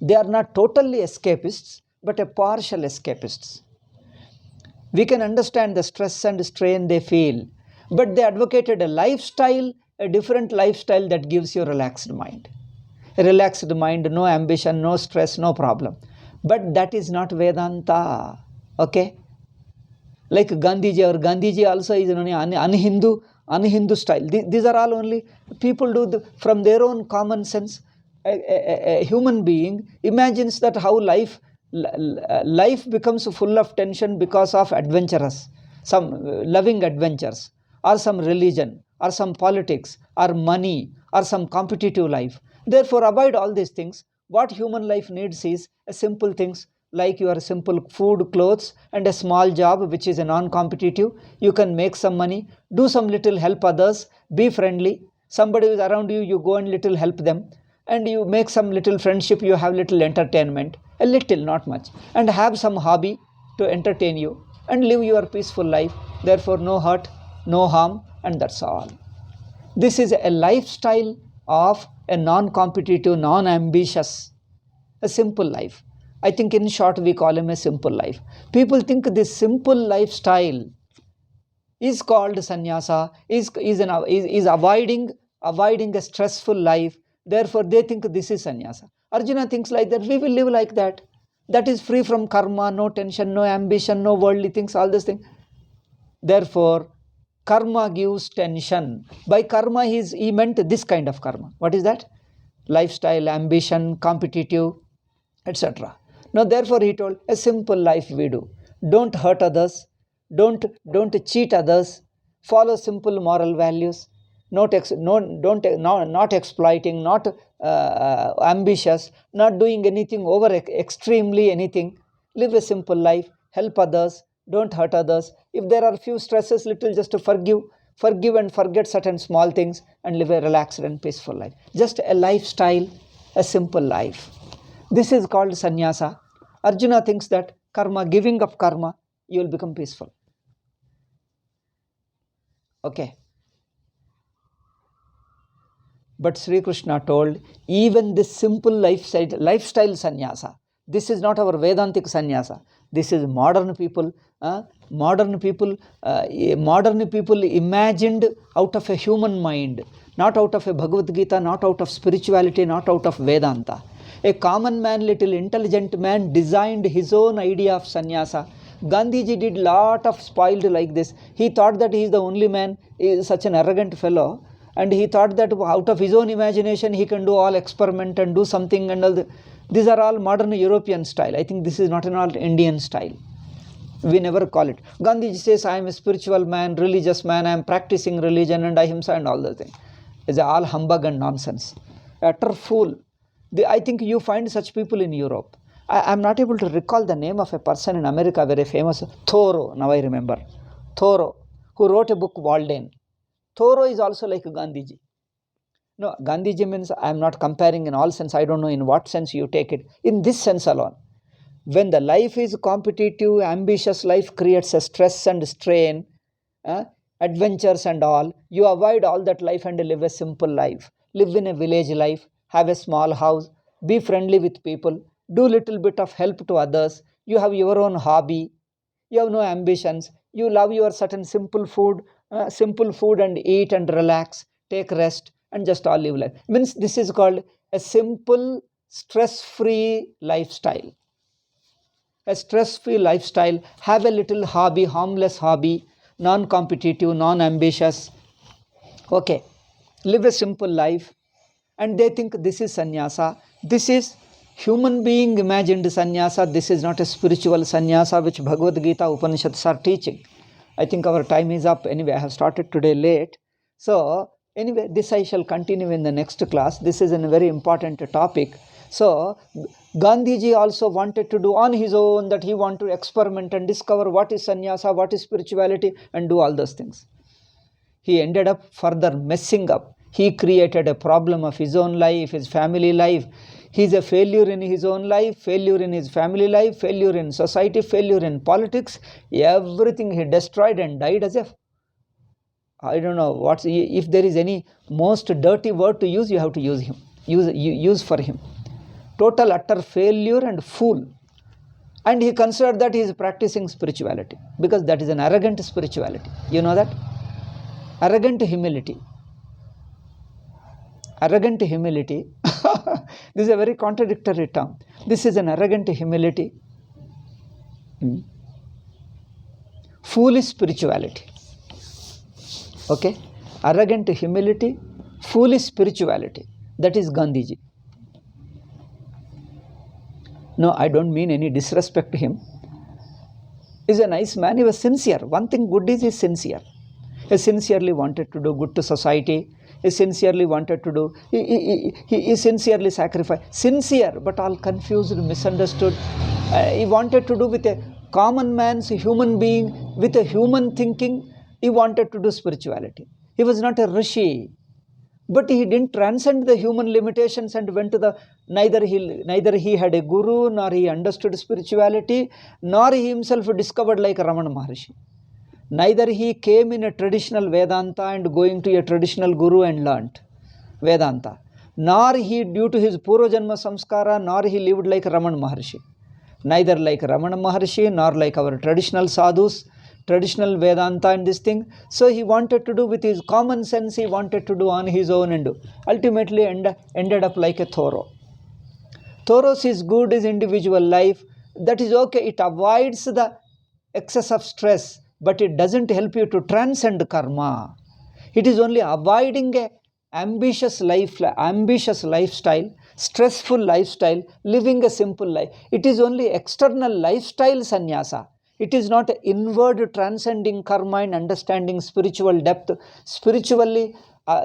they are not totally escapists, but a partial escapists. We can understand the stress and strain they feel, but they advocated a lifestyle, a different lifestyle that gives you a relaxed mind. A relaxed mind, no ambition, no stress, no problem. But that is not Vedanta. Okay? Like Gandhiji, or Gandhiji also is only un-Hindu style. These are all only people do from their own common sense. A human being imagines that how life becomes full of tension because of adventurous, some loving adventures, or some religion, or some politics, or money, or some competitive life. Therefore, avoid all these things. What human life needs is a simple things, like your simple food, clothes, and a small job which is a non-competitive. You can make some money, do some little help others, be friendly. Somebody is around you, you go and little help them. And you make some little friendship, you have little entertainment, a little, not much, and have some hobby to entertain you, and live your peaceful life. Therefore, no hurt, no harm, and that's all. This is a lifestyle of a non-competitive, non-ambitious, a simple life. I think in short we call him a simple life. People think this simple lifestyle is called sannyasa, is avoiding a stressful life. Therefore, they think this is sannyasa. Arjuna thinks like that. We will live like that. That is free from karma, no tension, no ambition, no worldly things, all these things. Therefore, karma gives tension. By karma, he meant this kind of karma. What is that? Lifestyle, ambition, competitive, etc. Now, therefore, he told, a simple life we do. Don't hurt others. Don't cheat others. Follow simple moral values. Not exploiting, not ambitious, not doing anything over extremely anything. Live a simple life. Help others. Don't hurt others. If there are few stresses, little just to forgive and forget certain small things and live a relaxed and peaceful life. Just a lifestyle, a simple life. This is called sannyasa. Arjuna thinks that karma, giving up karma, you will become peaceful. Okay. But Sri Krishna told, even this simple lifestyle sannyasa, this is not our Vedantic sannyasa. This is modern people. Modern people imagined out of a human mind, not out of a Bhagavad Gita, not out of spirituality, not out of Vedanta. A common man, little intelligent man, designed his own idea of sannyasa. Gandhiji did lot of spoiled like this. He thought that he is the only man, he is such an arrogant fellow, and he thought that out of his own imagination he can do all experiment and do something and all. These are all modern European style. I think this is not an all Indian style. We never call it. Gandhiji says, I am a spiritual man, religious man, I am practicing religion and ahimsa and all the things. It's all humbug and nonsense. Utter fool. I think you find such people in Europe. I am not able to recall the name of a person in America, very famous, Thoreau, now I remember. Thoreau, who wrote a book, Walden. Thoreau is also like Gandhiji. No, Gandhiji means, I am not comparing in all sense, I don't know in what sense you take it. In this sense alone. When the life is competitive, ambitious life creates a stress and strain, adventures and all, you avoid all that life and live a simple life. Live in a village life, have a small house, be friendly with people, do little bit of help to others, you have your own hobby, you have no ambitions, you love your certain simple food and eat and relax, take rest and just all live life. Means this is called a simple, stress-free lifestyle. A stress-free lifestyle, have a little hobby, harmless hobby, non-competitive, non-ambitious. Okay, live a simple life. And they think this is sannyasa. This is human being imagined sannyasa. This is not a spiritual sannyasa which Bhagavad Gita Upanishads are teaching. I think our time is up. Anyway, I have started today late. So, anyway, this I shall continue in the next class. This is a very important topic. So, Gandhiji also wanted to do on his own, that he wanted to experiment and discover what is sannyasa, what is spirituality, and do all those things. He ended up further messing up. He created a problem of his own life, his family life. He is a failure in his own life, failure in his family life, failure in society, failure in politics. Everything he destroyed and died as if, I don't know, if there is any most dirty word to use, you have to use him. Use for him. Total utter failure and fool. And he considered that he is practicing spirituality, because that is an arrogant spirituality. You know that? Arrogant humility. Arrogant humility. This is a very contradictory term. This is an arrogant humility. Foolish spirituality. Okay? Arrogant humility, foolish spirituality. That is Gandhiji. No, I don't mean any disrespect to him. He's a nice man. He was sincere. One thing good is he's sincere. He sincerely wanted to do good to society. He sincerely wanted to do, he sincerely sacrificed. Sincere, but all confused, misunderstood. He wanted to do with a common man's human being, with a human thinking. He wanted to do spirituality. He was not a rishi. But he didn't transcend the human limitations and went to the, neither he had a guru, nor he understood spirituality, nor he himself discovered like Ramana Maharshi. Neither he came in a traditional Vedanta and going to a traditional guru and learnt Vedanta. Nor he, due to his Purva Janma Samskara, nor he lived like Ramana Maharshi. Neither like Ramana Maharshi, nor like our traditional sadhus, traditional Vedanta and this thing. So he wanted to do with his common sense, he wanted to do on his own and do. Ultimately ended up like a Thoreau. Thoreau sees good is individual life. That is okay. It avoids the excess of stress, but it doesn't help you to transcend karma. It is only avoiding a ambitious lifestyle, stressful lifestyle, living a simple life. It is only external lifestyle sannyasa. It is not inward transcending karma and understanding spiritual depth, spiritually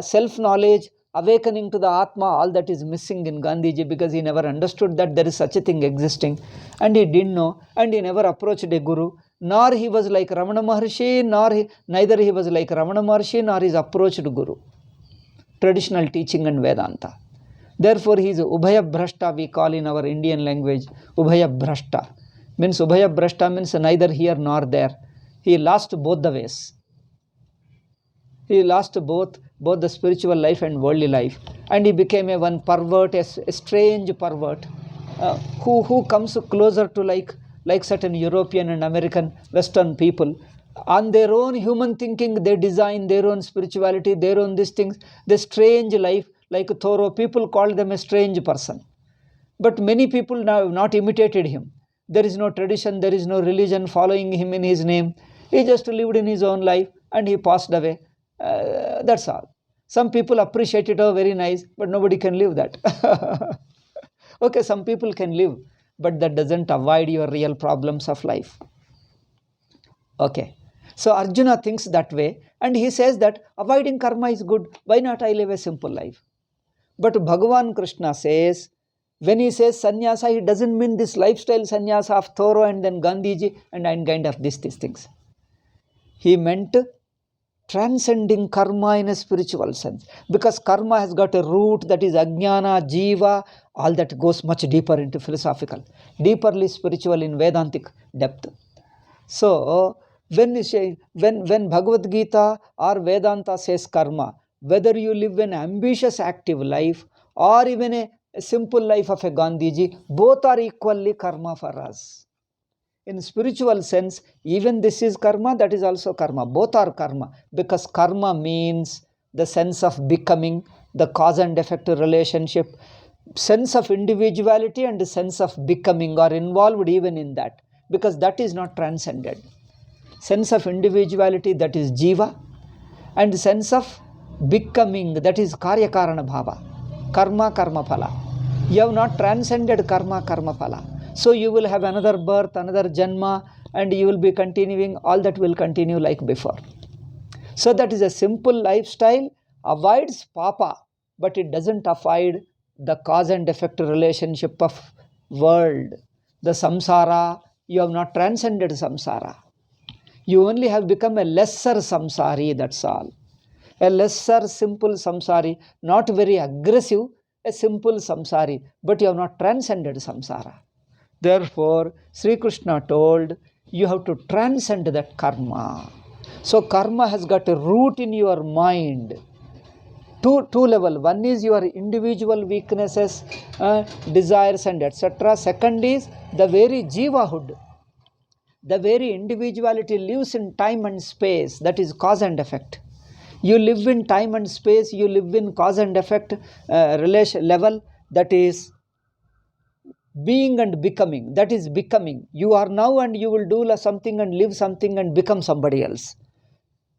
self-knowledge, awakening to the Atma. All that is missing in Gandhiji, because he never understood that there is such a thing existing, and he didn't know, and he never approached a guru, nor he was like Ramana Maharshi, neither he was like Ramana Maharshi, nor his approached guru. Traditional teaching and Vedanta. Therefore, he is Ubhaya Bhrashta, we call in our Indian language. Ubhaya Bhrashta. Ubhaya Bhrashta means neither here nor there. He lost both the ways. He lost both the spiritual life and worldly life. And he became a one pervert, a strange pervert, who comes closer to like certain European and American Western people. On their own human thinking, they design their own spirituality, their own these things, the strange life, like Thoreau. People call them a strange person. But many people now have not imitated him. There is no tradition, there is no religion following him in his name. He just lived in his own life and he passed away. That's all. Some people appreciate it, oh, very nice, but nobody can live that. Okay, some people can live, but that doesn't avoid your real problems of life. Okay. So Arjuna thinks that way, and he says that avoiding karma is good. Why not I live a simple life? But Bhagavan Krishna says, when he says sannyasa, he doesn't mean this lifestyle sannyasa of Thoreau and then Gandhiji and kind of these things. He meant transcending karma in a spiritual sense, because karma has got a root, that is ajnana, jiva, all that goes much deeper into philosophical, deeperly spiritual in Vedantic depth. So when Bhagavad Gita or Vedanta says karma, whether you live an ambitious active life or even a simple life of a Gandhiji, both are equally karma for us. In spiritual sense, even this is karma, that is also karma. Both are karma, because karma means the sense of becoming, the cause and effect relationship. Sense of individuality and the sense of becoming are involved even in that, because that is not transcended. Sense of individuality, that is jiva, and sense of becoming, that is karya karana bhava, karma karma phala. You have not transcended karma karma phala. So you will have another birth, another janma, and you will be continuing, all that will continue like before. So that is a simple lifestyle, avoids papa, but it doesn't avoid the cause and effect relationship of world. The samsara, you have not transcended samsara. You only have become a lesser samsari, that's all. A lesser simple samsari, not very aggressive, a simple samsari, but you have not transcended samsara. Therefore, Sri Krishna told, you have to transcend that karma. So karma has got a root in your mind. Two level. One is your individual weaknesses, desires and etc. Second is the very jivahood. The very individuality lives in time and space, that is cause and effect. You live in time and space, you live in cause and effect relation level, that is being and becoming, that is becoming. You are now and you will do something and live something and become somebody else.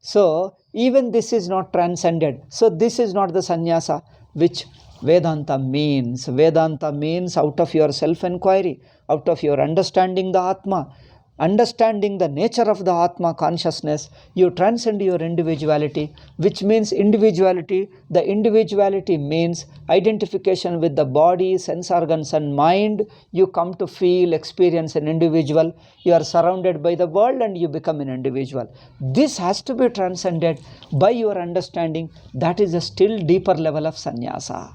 So even this is not transcended. So this is not the sannyasa which Vedanta means. Vedanta means out of your self-inquiry, out of your understanding the Atma, understanding the nature of the Atma consciousness, you transcend your individuality, which means individuality. The individuality means identification with the body, sense organs and mind. You come to feel, experience an individual. You are surrounded by the world and you become an individual. This has to be transcended by your understanding. That is a still deeper level of sannyasa.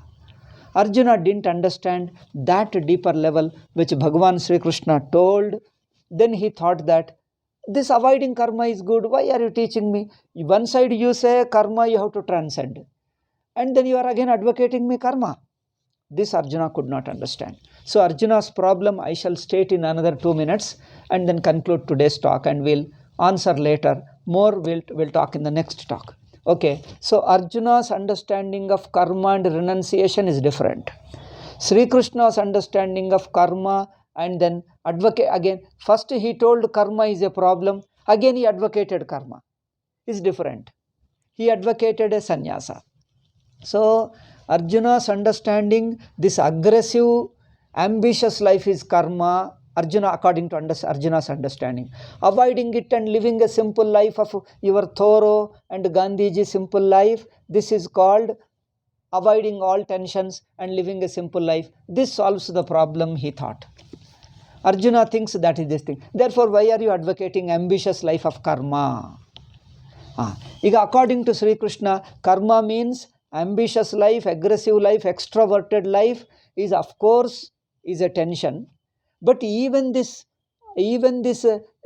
Arjuna didn't understand that deeper level which Bhagavan Sri Krishna told. Then he thought that this avoiding karma is good. Why are you teaching me? One side you say karma you have to transcend, and then you are again advocating me karma. This Arjuna could not understand. So Arjuna's problem I shall state in another 2 minutes and then conclude today's talk, and we'll answer later. More we'll talk in the next talk. Okay, so Arjuna's understanding of karma and renunciation is different. Sri Krishna's understanding of karma and then advocate again. First he told karma is a problem. Again he advocated karma. Is different. He advocated a sannyasa. So Arjuna's understanding, this aggressive, ambitious life is karma. Arjuna, according to Arjuna's understanding, avoiding it and living a simple life of your Thoreau and Gandhiji simple life, this is called avoiding all tensions and living a simple life. This solves the problem, he thought. Arjuna thinks that is this thing. Therefore, why are you advocating ambitious life of karma? According to Sri Krishna, karma means ambitious life, aggressive life, extroverted life is of course is a tension. But even this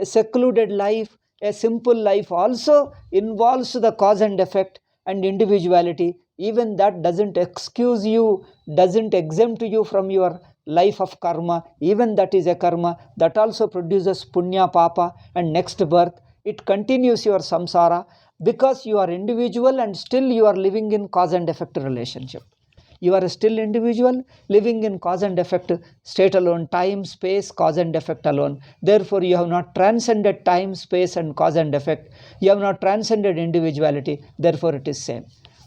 secluded life, a simple life also involves the cause and effect and individuality. Even that doesn't excuse you, doesn't exempt you from your life of karma. Even that is a karma. That also produces punya, papa and next birth. It continues your samsara because you are individual and still you are living in cause and effect relationship. You are still individual, living in cause and effect state alone, time, space, cause and effect alone. Therefore, you have not transcended time, space and cause and effect. You have not transcended individuality. Therefore, it is same.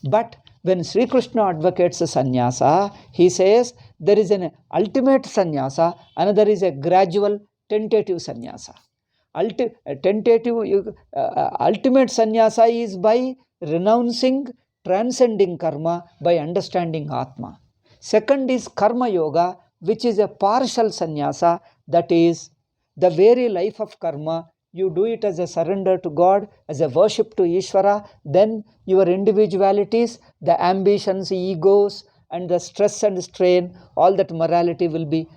But when Sri Krishna advocates sannyasa, he says there is an ultimate sannyasa, another is a gradual, tentative sannyasa. Ultimate sannyasa is by renouncing, transcending karma by understanding Atma. Second is karma yoga, which is a partial sannyasa, that is the very life of karma. You do it as a surrender to God, as a worship to Ishvara, then your individualities, the ambitions, egos, and the stress and strain, all that morality will be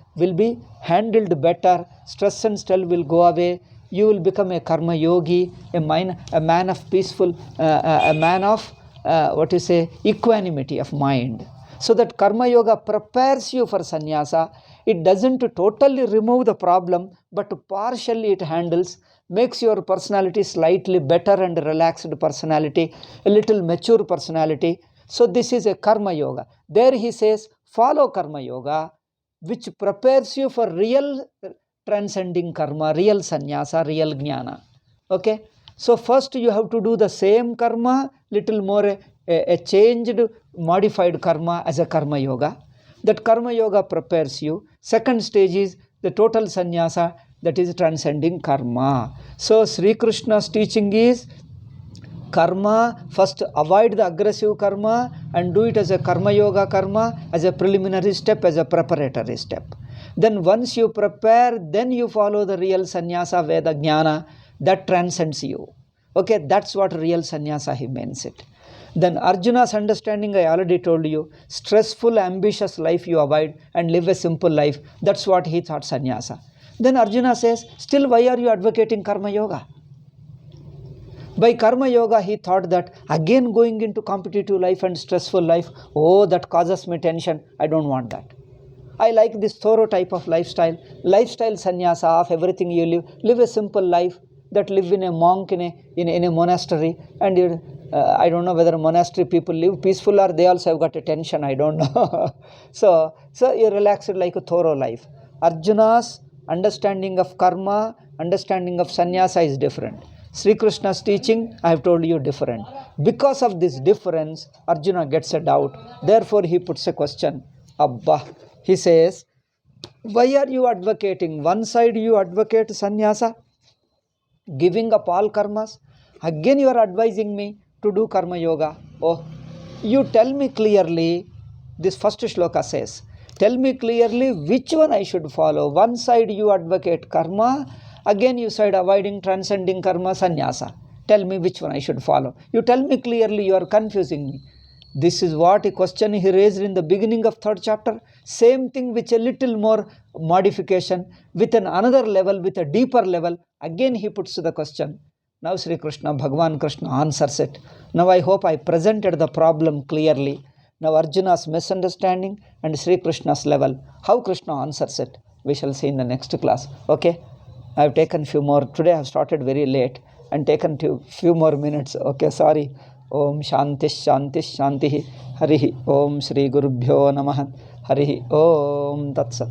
handled better. Stress and strain will go away. You will become a karma yogi, a man of peaceful, a man of equanimity of mind. So that karma yoga prepares you for sannyasa. It doesn't totally remove the problem, but partially it handles, makes your personality slightly better and relaxed personality, a little mature personality. So this is a karma yoga. There he says, follow karma yoga, which prepares you for real transcending karma, real sannyasa, real jnana. Okay? So first you have to do the same karma, little more a changed, modified karma as a karma yoga. That karma yoga prepares you. Second stage is the total sannyasa, that is transcending karma. So Sri Krishna's teaching is karma, first avoid the aggressive karma and do it as a karma yoga karma, as a preliminary step, as a preparatory step. Then once you prepare, then you follow the real sannyasa, Veda Jnana, that transcends you. Okay, that's what real sannyasa, he means it. Then Arjuna's understanding, I already told you, stressful, ambitious life you avoid and live a simple life. That's what he thought sannyasa. Then Arjuna says, still why are you advocating karma yoga? By karma yoga, he thought that again going into competitive life and stressful life, oh, that causes me tension. I don't want that. I like this thorough type of lifestyle sannyasa of everything you live a simple life, that live in a monk in a monastery, and I don't know whether monastery people live peaceful or they also have got a tension, I don't know. so you relaxed like a thorough life. Arjuna's understanding of karma, understanding of sannyasa is different. Sri Krishna's teaching, I have told you, different. Because of this difference, Arjuna gets a doubt. Therefore, he puts a question. Abba, he says, why are you advocating? One side you advocate sannyasa, giving up all karmas. Again you are advising me to do karma yoga. Oh, you tell me clearly, this first shloka says, tell me clearly which one I should follow. One side you advocate karma, again you said avoiding, transcending karma, sannyasa. Tell me which one I should follow. You tell me clearly, you are confusing me. This is what a question he raised in the beginning of 3rd chapter. Same thing with a little more modification, with another level, with a deeper level. Again he puts the question. Now Sri Krishna, Bhagavan Krishna answers it. Now I hope I presented the problem clearly. Now Arjuna's misunderstanding and Sri Krishna's level. How Krishna answers it, we shall see in the next class. Okay? I have taken few more. Today I have started very late and taken few more minutes. Okay, sorry. Om Shanti Shanti Shanti Harihi Om Shri Gurubhyo Namaha Harihi Om Tat Sat.